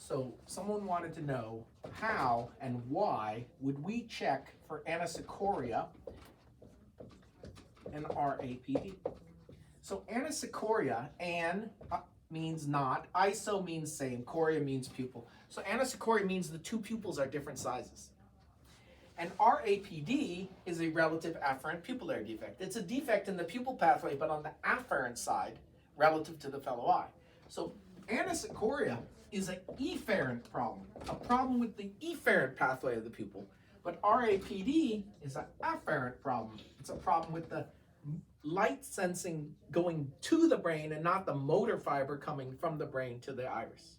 So someone wanted to know how and why would we check for anisocoria and RAPD. So anisocoria, an means not, iso means same, coria means pupil. So anisocoria means the two pupils are different sizes. And RAPD is a relative afferent pupillary defect. It's a defect in the pupil pathway, but on the afferent side, relative to the fellow eye. So anisocoria is an efferent problem, a problem with the efferent pathway of the pupil. But RAPD is an afferent problem. It's a problem with the light sensing going to the brain and not the motor fiber coming from the brain to the iris.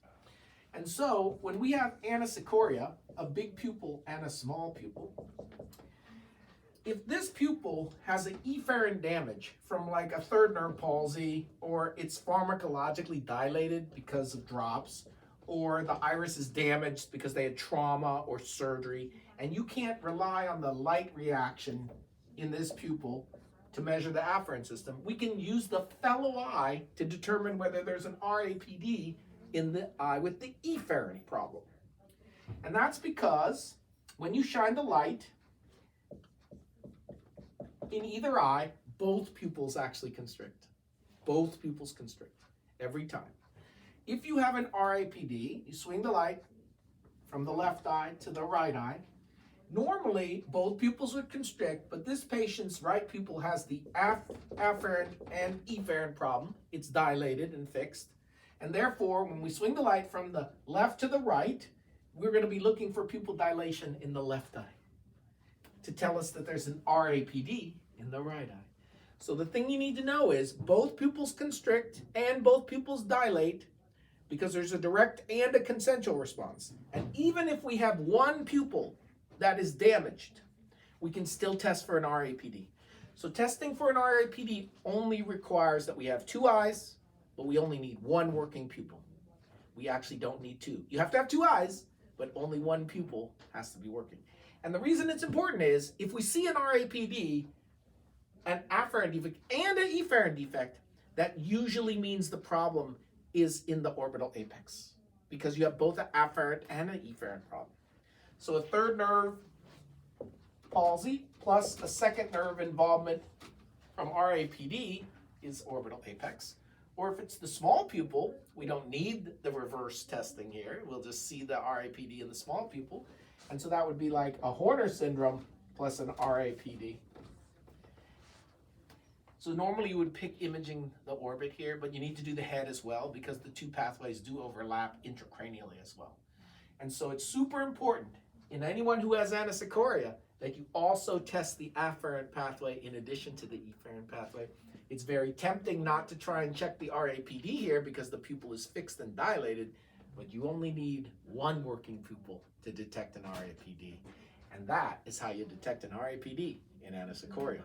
And so when we have anisocoria, a big pupil and a small pupil, if this pupil has an efferent damage from like a third nerve palsy, or it's pharmacologically dilated because of drops, or the iris is damaged because they had trauma or surgery, and you can't rely on the light reaction in this pupil to measure the afferent system, we can use the fellow eye to determine whether there's an RAPD in the eye with the efferent problem. And that's because when you shine the light in either eye, both pupils actually constrict. Both pupils constrict every time. If you have an RAPD, you swing the light from the left eye to the right eye. Normally, both pupils would constrict, but this patient's right pupil has the afferent and efferent problem. It's dilated and fixed. And therefore, when we swing the light from the left to the right, we're going to be looking for pupil dilation in the left eye to tell us that there's an RAPD in the right eye. So the thing you need to know is both pupils constrict and both pupils dilate because there's a direct and a consensual response. And even if we have one pupil that is damaged, we can still test for an RAPD. So testing for an RAPD only requires that we have two eyes, but we only need one working pupil. We actually don't need two. You have to have two eyes, but only one pupil has to be working. And the reason it's important is if we see an RAPD, an afferent defect, and an efferent defect, that usually means the problem is in the orbital apex because you have both an afferent and an efferent problem. So a third nerve palsy plus a second nerve involvement from RAPD is orbital apex. Or if it's the small pupil, we don't need the reverse testing here. We'll just see the RAPD in the small pupil. And so that would be like a Horner syndrome plus an RAPD. So normally you would pick imaging the orbit here, but you need to do the head as well because the two pathways do overlap intracranially as well. And so it's super important in anyone who has anisocoria that you also test the afferent pathway in addition to the efferent pathway. It's very tempting not to try and check the RAPD here because the pupil is fixed and dilated, but you only need one working pupil to detect an RAPD. And that is how you detect an RAPD in anisocoria.